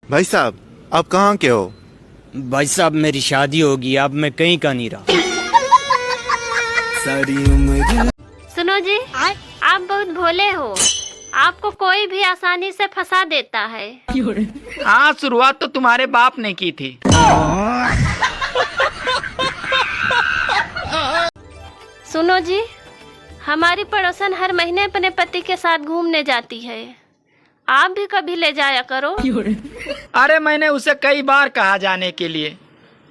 भाई साहब, आप कहाँ के हो? भाई साहब मेरी शादी होगी, अब मैं कहीं का नहीं रहा। सारी उम्र। सुनो जी, आप बहुत भोले हो, आपको कोई भी आसानी से फंसा देता है। हाँ, शुरुआत तो तुम्हारे बाप ने की थी। सुनो जी, हमारी पड़ोसन हर महीने अपने पति के साथ घूमने जाती है, आप भी कभी ले जाया करो। अरे मैंने उसे कई बार कहा जाने के लिए,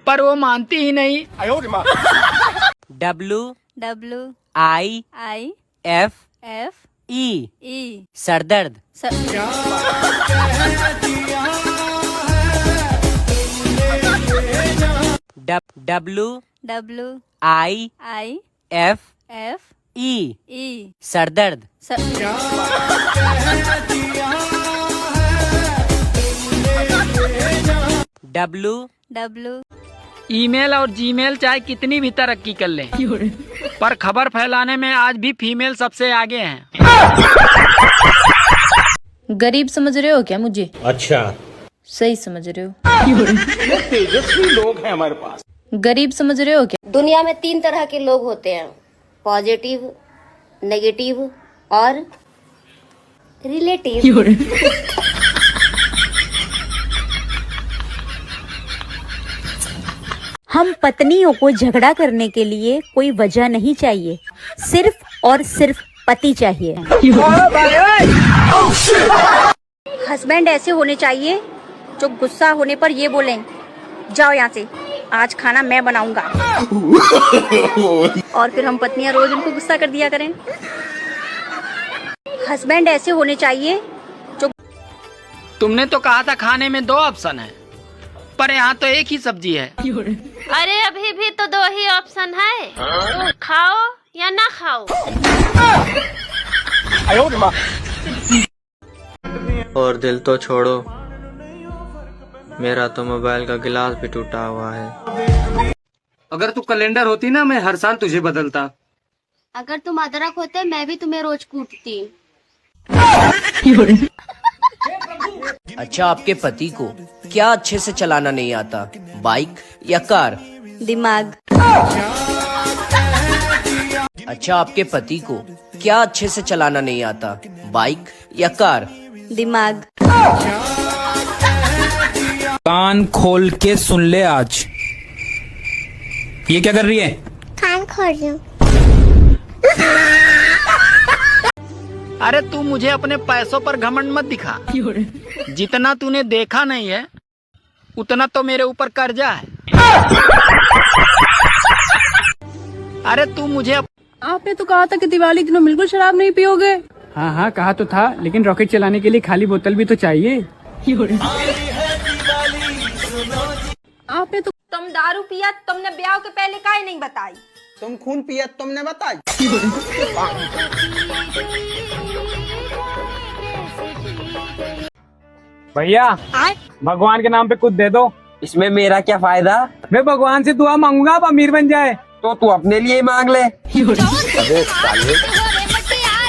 पर वो मानती ही नहीं। WIFE सरदर्द। WIFE सरदर्द। ईमेल और जीमेल चाहे कितनी भी तरक्की कर लें, पर खबर फैलाने में आज भी फीमेल सबसे आगे हैं। गरीब समझ रहे हो क्या मुझे? अच्छा, सही समझ रहे हो। तेजस्वी लोग हैं हमारे पास। गरीब समझ रहे हो क्या? दुनिया में 3 तरह के लोग होते हैं, पॉजिटिव, नेगेटिव और रिलेटिव। हम पत्नियों को झगड़ा करने के लिए कोई वजह नहीं चाहिए, सिर्फ और सिर्फ पति चाहिए। हस्बैंड ऐसे होने चाहिए जो गुस्सा होने पर ये बोलें, जाओ यहाँ से, आज खाना मैं बनाऊंगा। और फिर हम पत्नियां रोज उनको गुस्सा कर दिया करें। हस्बैंड ऐसे होने चाहिए जो। तुमने तो कहा था खाने में 2 ऑप्शन है, पर यहाँ तो एक ही सब्जी है। अरे अभी भी तो 2 ही ऑप्शन है, खाओ या ना खाओ। और दिल तो छोड़ो, मेरा तो मोबाइल का गिलास भी टूटा हुआ है। अगर तू कैलेंडर होती ना, मैं हर साल तुझे बदलता। अगर तुम अदरक होते, मैं भी तुम्हें रोज कूटती। अच्छा, आपके पति को क्या अच्छे से चलाना नहीं आता, बाइक या कार? दिमाग। अच्छा, आपके पति को क्या अच्छे से चलाना नहीं आता, बाइक या कार? दिमाग। कान खोल के सुन ले आज। ये क्या कर रही है? कान खोल रही हूँ। अरे तू मुझे अपने पैसों पर घमंड मत दिखा। जितना तूने देखा नहीं है, उतना तो मेरे ऊपर कर्जा है। अरे तू मुझे आपने तो कहा था कि दिवाली के दिनों बिल्कुल शराब नहीं पियोगे। हाँ हाँ, कहा तो था, लेकिन रॉकेट चलाने के लिए खाली बोतल भी तो चाहिए। आपने तो। तुम दारू पिया, तुमने ब्याह के पहले काहे नहीं बताई? तुम खून पिया, तुमने बताई। भैया, भगवान के नाम पे कुछ दे दो। इसमें मेरा क्या फायदा? मैं भगवान से दुआ मांगूंगा, आप अमीर बन जाए। तो तू अपने लिए ही मांग ले। अबे साले,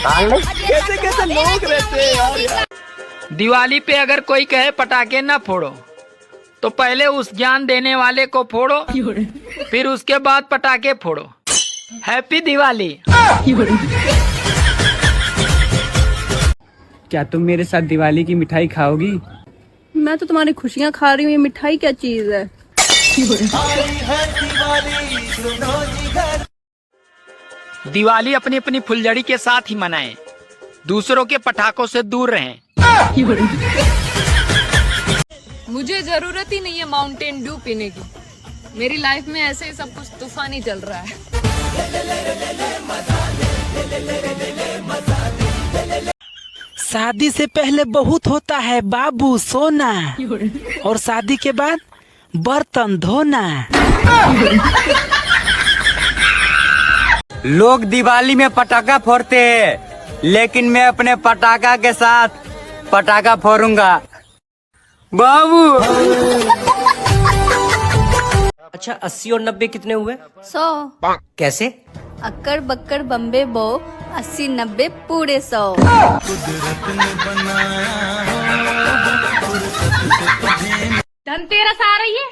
मांग ले। कैसे कैसे लोग रहते हैं यार। दिवाली पे अगर कोई कहे पटाखे ना फोड़ो, तो पहले उस ज्ञान देने वाले को फोड़ो, फिर उसके बाद पटाखे फोड़ो। हैप्पी दिवाली। क्या तुम मेरे साथ दिवाली की मिठाई खाओगी? मैं तो तुम्हारी खुशियाँ खा रही हूँ, ये मिठाई क्या चीज है? दिवाली अपनी अपनी फुलझड़ी के साथ ही मनाएं, दूसरों के पटाखों से दूर रहें। मुझे जरूरत ही नहीं है माउंटेन ड्यू पीने की, मेरी लाइफ में ऐसे ही सब कुछ तूफानी चल रहा है। शादी से पहले बहुत होता है बाबू सोना, और शादी के बाद बर्तन धोना। लोग दिवाली में पटाखा फोड़ते हैं, लेकिन मैं अपने पटाखा के साथ पटाखा फोड़ूंगा बाबू। अच्छा, 80 और 90 कितने हुए? 100। कैसे? अक्कर बक्कर बम्बे बो, 80 90 पूरे 100। धनतेरस आ रही है,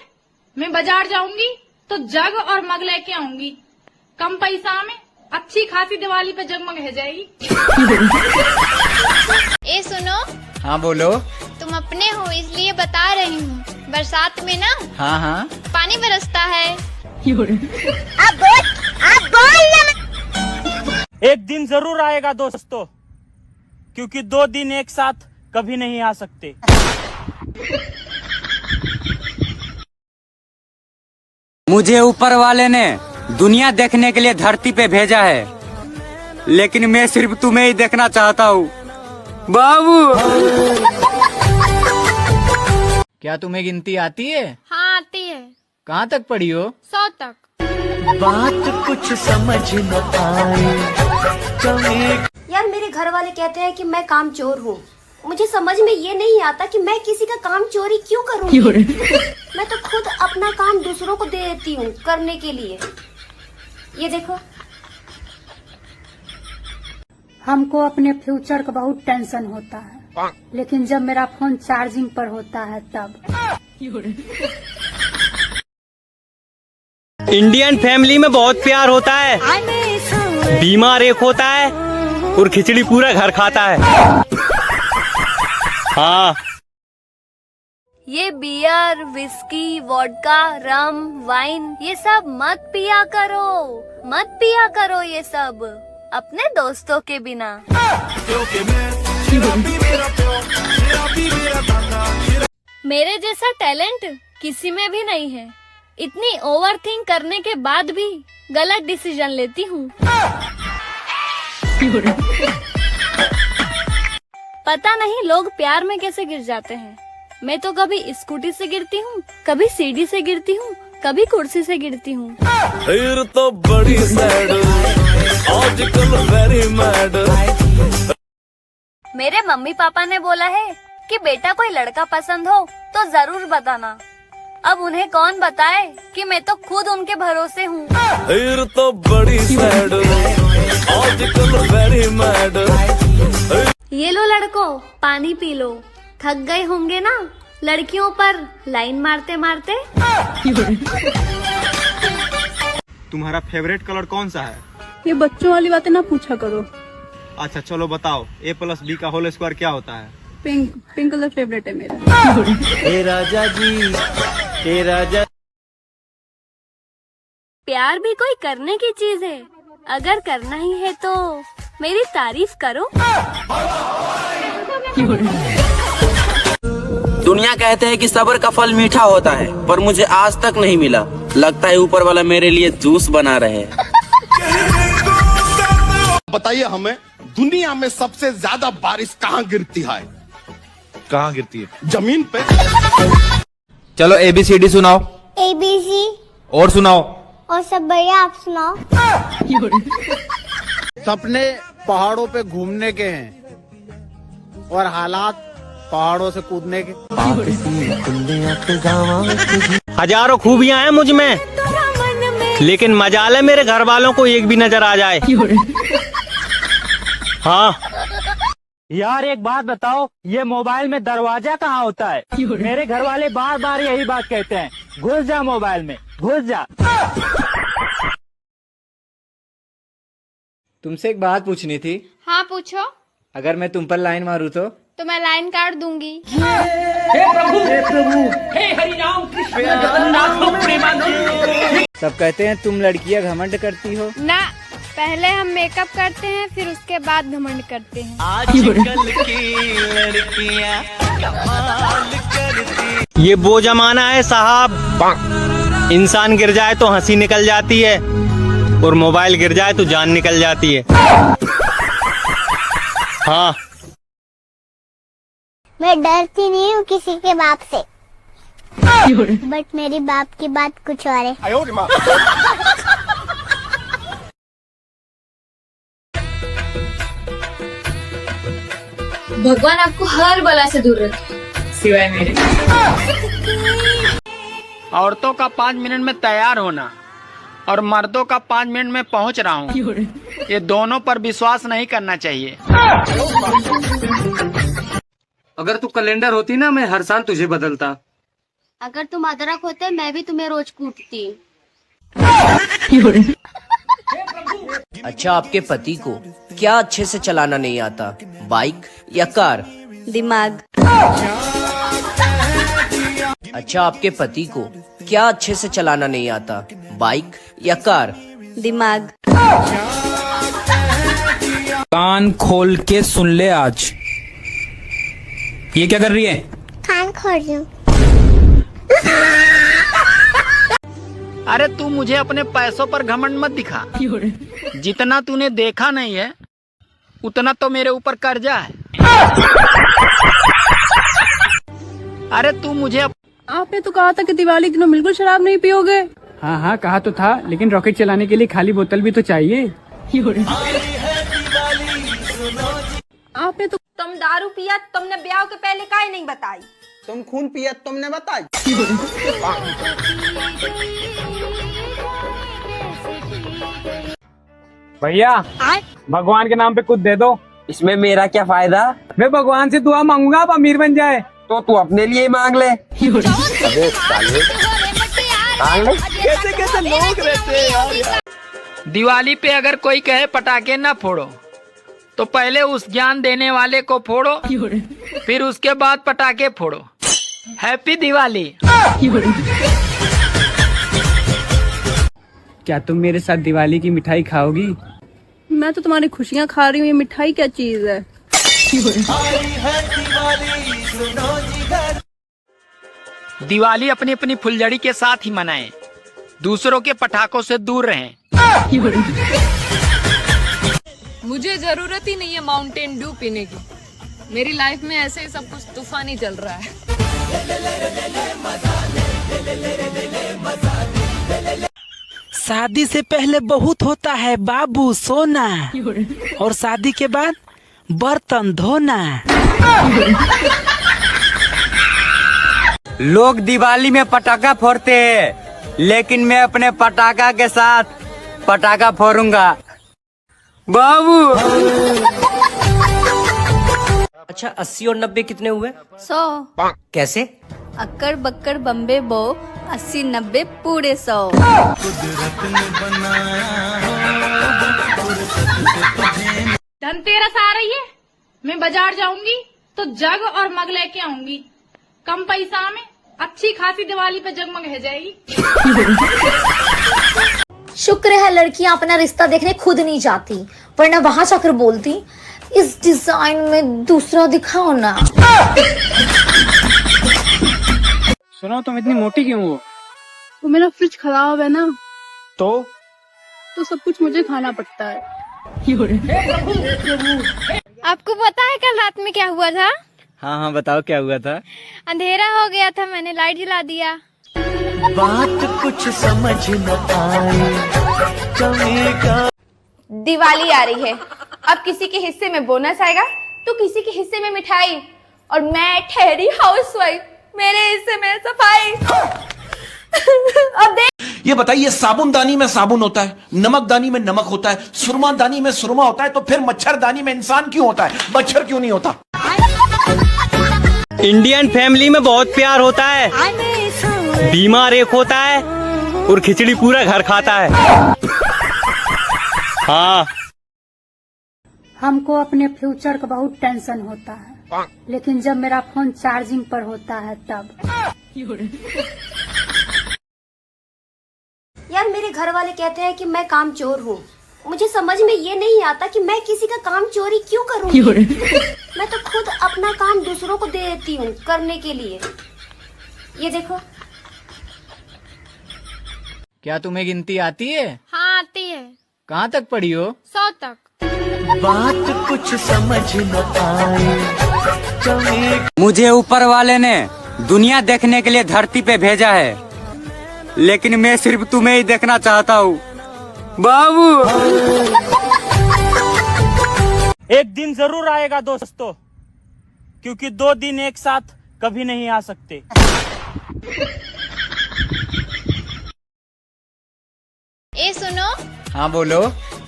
मैं बाजार जाऊंगी तो जग और मग लेके आऊंगी। कम पैसा में अच्छी खासी दिवाली पे जगमग हो जाएगी। ए सुनो, हाँ बोलो। तुम अपने हो इसलिए बता रही हूँ, बरसात में ना हाँ हाँ पानी बरसता है। एक दिन जरूर आएगा दोस्तों, क्योंकि 2 दिन एक साथ कभी नहीं आ सकते। मुझे ऊपर वाले ने दुनिया देखने के लिए धरती पे भेजा है, लेकिन मैं सिर्फ तुम्हें ही देखना चाहता हूँ बाबू। क्या तुम्हें गिनती आती है? हाँ आती है। कहाँ तक पढ़ी हो? 100 तक। बात कुछ समझ न आए। यार मेरे घर वाले कहते हैं कि मैं कामचोर हूँ। मुझे समझ में ये नहीं आता कि मैं किसी का काम चोरी क्यों करूँगी। मैं तो खुद अपना काम दूसरों को दे देती हूँ करने के लिए। ये देखो, हमको अपने फ्यूचर का बहुत टेंशन होता है, लेकिन जब मेरा फोन चार्जिंग पर होता है तब। इंडियन फैमिली में बहुत प्यार होता है, बीमार एक होता है और खिचड़ी पूरा घर खाता है। हाँ, ये बियर, विस्की, वोडका, रम, वाइन ये सब मत पिया करो ये सब अपने दोस्तों के बिना। मेरे जैसा टैलेंट किसी में भी नहीं है। इतनी ओवर थिंक करने के बाद भी गलत डिसीजन लेती हूँ। पता नहीं लोग प्यार में कैसे गिर जाते हैं। मैं तो कभी स्कूटी से गिरती हूँ, कभी सीढ़ी से गिरती हूँ, कभी कुर्सी से गिरती हूँ। फिर तो बड़ी सैड, आजकल वेरी मैड। मेरे मम्मी पापा ने बोला है कि बेटा कोई लड़का पसंद हो तो जरूर बताना। अब उन्हें कौन बताए कि मैं तो खुद उनके भरोसे हूँ। फिर तो बड़ी सैड, आजकल वेरी मैड। ये लो लड़कों, पानी पी लो। थक गए होंगे ना लड़कियों पर लाइन मारते मारते। तुम्हारा फेवरेट कलर कौन सा है? ये बच्चों वाली बातें ना पूछा करो। अच्छा चलो बताओ, A+B का होल स्क्वायर क्या होता है? पिंक कलर फेवरेट है मेरा। हे राजा जी, हे राजा। प्यार भी कोई करने की चीज है। अगर करना ही है तो मेरी तारीफ करो। दुनिया कहते हैं कि सब्र का फल मीठा होता है, पर मुझे आज तक नहीं मिला। लगता है ऊपर वाला मेरे लिए जूस बना रहे हैं। बताइए हमें, दुनिया में सबसे ज्यादा बारिश कहाँ गिरती है? कहाँ गिरती है? जमीन पे। चलो ABCD सुनाओ। ABC और सुनाओ। और सब बढ़िया, आप सुनाओ। सपने पहाड़ों पे घूमने के हैं और हालात पहाड़ों से कूदने के। हजारों खूबियां हैं मुझ में, लेकिन मजाल है मेरे घर वालों को एक भी नजर आ जाए। हाँ यार, एक बात बताओ, ये मोबाइल में दरवाजा कहाँ होता है? मेरे घर वाले बार बार यही बात कहते हैं, घुस जा मोबाइल में, घुस जा। तुमसे एक बात पूछनी थी। हाँ पूछो। अगर मैं तुम पर लाइन मारूं तो मैं लाइन काट दूंगी। सब कहते हैं तुम लड़कियां घमंड करती हो ना, पहले हम मेकअप करते हैं फिर उसके बाद घमंड करते हैं। आजकल की लड़कियां कमाल करती। ये वो जमाना है साहब, इंसान गिर जाए तो हंसी निकल जाती है और मोबाइल गिर जाए तो जान निकल जाती है। हाँ, मैं डरती नहीं हूँ किसी के बाप से, बट मेरी बाप की बात कुछ और है। भगवान आपको हर बला से दूर रखे, सिवाय मेरे। औरतों का 5 मिनट में तैयार होना और मर्दों का 5 मिनट में पहुंच रहा हूँ, ये दोनों पर विश्वास नहीं करना चाहिए। अगर तू कैलेंडर होती ना, मैं हर साल तुझे बदलता। अगर तुम अदरक होते मैं भी तुम्हें रोज कूटती। अच्छा, आपके पति को क्या अच्छे से चलाना नहीं आता, बाइक या कार? दिमाग। अच्छा, आपके पति को क्या अच्छे से चलाना नहीं आता, बाइक या कार? दिमाग। कान खोल के सुन ले आज। ये क्या कर रही है? कान खोल रही हूँ। अरे तू मुझे अपने पैसों पर घमंड मत दिखा। जितना तूने देखा नहीं है उतना तो मेरे ऊपर कर्जा है। अरे तू मुझे आपने तो कहा था कि दिवाली के दिनों बिल्कुल शराब नहीं पियोगे। हाँ हाँ कहा तो था, लेकिन रॉकेट चलाने के लिए खाली बोतल भी तो चाहिए। आपने तो तुम दारू पिया, तुमने ब्याह के पहले काहे नहीं बताई? तुम खून पिया, तुमने बताई। भैया भगवान के नाम पे कुछ दे दो। इसमें मेरा क्या फायदा? मैं भगवान से दुआ मांगूंगा आप अमीर बन जाए। तो तू अपने लिए ही मांग ले। अबे साले, मांग ले। कैसे कैसे लोग रहते हैं यार। दिवाली पे अगर कोई कहे पटाखे ना फोड़ो तो पहले उस ज्ञान देने वाले को फोड़ो, फिर उसके बाद पटाखे फोड़ो। हैप्पी दिवाली। क्या तुम मेरे साथ दिवाली की मिठाई खाओगी? मैं तो तुम्हारी खुशियाँ खा रही हूँ, ये मिठाई क्या चीज है? दिवाली अपनी अपनी फुलझड़ी के साथ ही मनाएं, दूसरों के पटाखों से दूर रहें। मुझे जरूरत ही नहीं है माउंटेन ड्यू पीने की। मेरी लाइफ में ऐसे ही सब कुछ तूफानी चल रहा है। शादी से पहले बहुत होता है बाबू सोना, और शादी के बाद बर्तन धोना। लोग दिवाली में पटाखा फोड़ते हैं, लेकिन मैं अपने पटाखा के साथ पटाखा फोड़ूंगा बाबू। अच्छा, 80 और 90 कितने हुए? 100। कैसे? अक्कर बक्कर बम्बे बो, 80 90 पूरे 100। धनतेरस आ रही है, मैं बाजार जाऊंगी तो जग और मग लेके आऊंगी। कम पैसा में अच्छी खासी दिवाली पे जगमग हो जाएगी। शुक्र है लड़कियां अपना रिश्ता देखने खुद नहीं जाती, वरना वहां जाकर बोलती इस डिजाइन में दूसरा दिखाओ ना। सुनो, तुम इतनी मोटी क्यों हो? वो मेरा फ्रिज खराब है ना, तो सब कुछ मुझे खाना पड़ता है। आपको पता है कल रात में क्या हुआ था? हाँ हाँ बताओ क्या हुआ था? अंधेरा हो गया था, मैंने लाइट जला दिया। बात कुछ समझ न आए, चलेगा। दिवाली आ रही है, अब किसी के हिस्से में बोनस आएगा तो किसी के हिस्से में मिठाई, और मैं ठहरी हाउसवाइफ, मेरे हिस्से में सफाई। अब देख, ये बताइए, साबुनदानी में साबुन होता है, नमकदानी में नमक होता है, सुरमादानी में सुरमा होता है, तो फिर मच्छरदानी में इंसान क्यों होता है, मच्छर क्यों नहीं होता? इंडियन फैमिली में बहुत प्यार होता है, बीमार एक होता है और खिचड़ी पूरा घर खाता है। हाँ, हमको अपने फ्यूचर का बहुत टेंशन होता है, लेकिन जब मेरा फोन चार्जिंग पर होता है तब। यार मेरे घर वाले कहते हैं कि मैं काम चोर हूँ। मुझे समझ में ये नहीं आता कि मैं किसी का काम चोरी क्यों करूँगी। मैं तो खुद अपना काम दूसरों को दे देती हूँ करने के लिए। ये देखो। क्या तुम्हें गिनती आती है? हाँ आती है। कहाँ तक पढ़ी हो? 100 तक। बात कुछ समझ न आए, चलेगा। मुझे ऊपर वाले ने दुनिया देखने के लिए धरती पे भेजा है, लेकिन मैं सिर्फ तुम्हें ही देखना चाहता हूँ बाबू। एक दिन जरूर आएगा दोस्तों, क्योंकि 2 दिन एक साथ कभी नहीं आ सकते। ए सुनो। हाँ बोलो।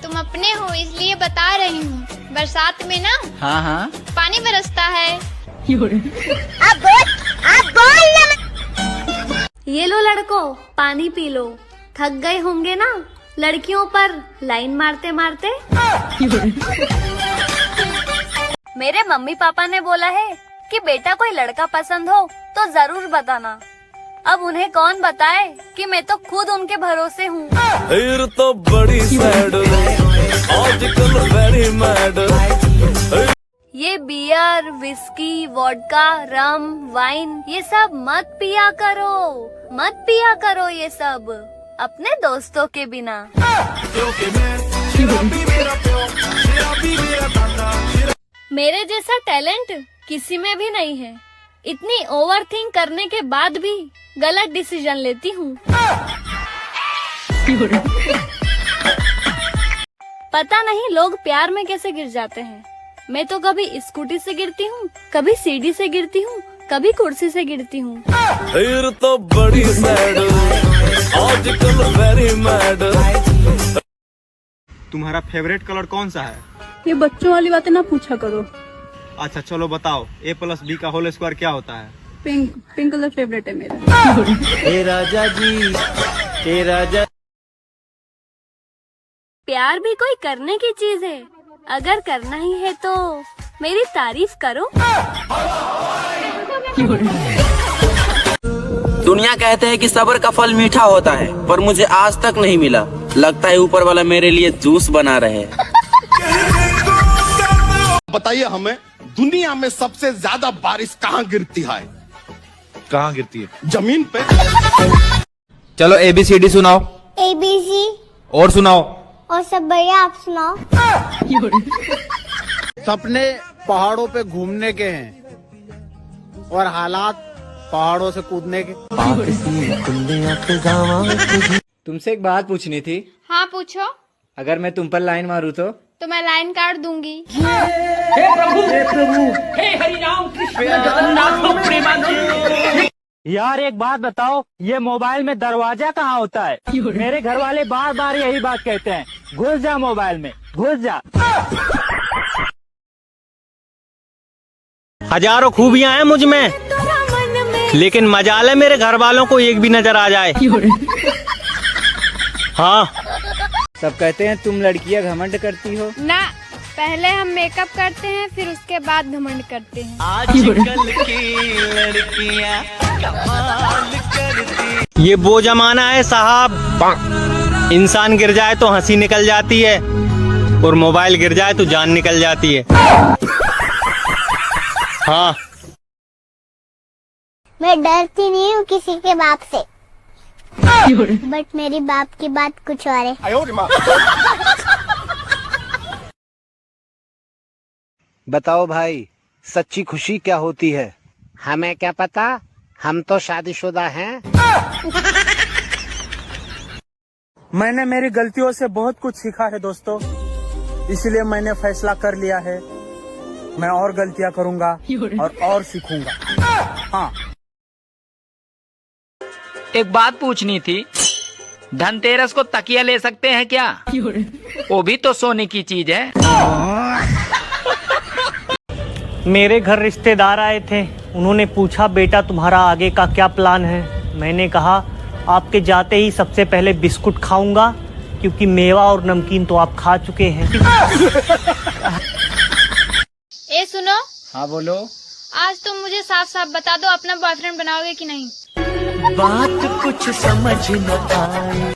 तुम अपने हो इसलिए बता रही हूँ, बरसात में ना हाँ हाँ पानी बरसता है। अब बोल को पानी पी लो। थक गए होंगे ना लड़कियों पर लाइन मारते मारते। मेरे मम्मी पापा ने बोला है कि बेटा कोई लड़का पसंद हो तो जरूर बताना। अब उन्हें कौन बताए कि मैं तो खुद उनके भरोसे हूँ। तो बड़ी सैड आजकल वेरी मैड। ये बियर, विस्की, वोडका, रम, वाइन ये सब मत पिया करो ये सब अपने दोस्तों के बिना। मेरे जैसा टैलेंट किसी में भी नहीं है। इतनी ओवर थिंक करने के बाद भी गलत डिसीजन लेती हूँ। पता नहीं लोग प्यार में कैसे गिर जाते हैं। मैं तो कभी स्कूटी से गिरती हूँ, कभी सीढ़ी से गिरती हूँ, कभी कुर्सी से गिरती हूँ। तो बड़ी सैड आजकल वेरी मैड। तुम्हारा फेवरेट कलर कौन सा है? ये बच्चों वाली बातें ना पूछा करो। अच्छा चलो बताओ, A+B का होल स्क्वायर क्या होता है? पिंक कलर फेवरेट है मेरा। हे राजा जी, हे राजा। प्यार भी कोई करने की चीज है। अगर करना ही है तो मेरी तारीफ करो। दुनिया कहते हैं कि सब्र का फल मीठा होता है, पर मुझे आज तक नहीं मिला। लगता है ऊपर वाला मेरे लिए जूस बना रहे। बताइए हमें, दुनिया में सबसे ज्यादा बारिश कहाँ गिरती है? कहाँ गिरती है? जमीन पे। चलो ABCD सुनाओ। ABC और सुनाओ। और सब बढ़िया, आप सुनाओ। सपने पहाड़ों पे घूमने के हैं और हालात पहाड़ों से कूदने के। तुमसे एक बात पूछनी थी। हाँ पूछो। अगर मैं तुम पर लाइन मारूं तो मैं लाइन काट दूंगी। यार एक बात बताओ, ये मोबाइल में दरवाजा कहाँ होता है? मेरे घर वाले बार बार यही बात कहते हैं, घुस जा मोबाइल में, घुस जा। हजारों खूबियां हैं मुझ में, लेकिन मजाल है मेरे घर वालों को एक भी नजर आ जाए। हाँ, सब कहते हैं तुम लड़कियां घमंड करती हो ना, पहले हम मेकअप करते हैं फिर उसके बाद घमंड करते हैं। आजकल की लड़कियां कमाल करती। ये वो जमाना है साहब, इंसान गिर जाए तो हंसी निकल जाती है और मोबाइल गिर जाए तो जान निकल जाती है। हाँ, मैं डरती नहीं हूँ किसी के बाप से, बट मेरी बाप की बात कुछ और है। बताओ भाई, सच्ची खुशी क्या होती है? हमें क्या पता, हम तो शादीशुदा हैं। मैंने मेरी गलतियों से बहुत कुछ सीखा है दोस्तों, इसलिए मैंने फैसला कर लिया है मैं और गलतियां करूंगा और सीखूंगा। हाँ, एक बात पूछनी थी, धनतेरस को तकिया ले सकते हैं क्या? वो भी तो सोने की चीज है। मेरे घर रिश्तेदार आए थे, उन्होंने पूछा बेटा तुम्हारा आगे का क्या प्लान है? मैंने कहा आपके जाते ही सबसे पहले बिस्कुट खाऊंगा, क्योंकि मेवा और नमकीन तो आप खा चुके हैं। ए सुनो। हाँ बोलो। आज तुम मुझे साफ साफ बता दो, अपना बॉयफ्रेंड बनाओगे कि नहीं? बात कुछ समझ न आए।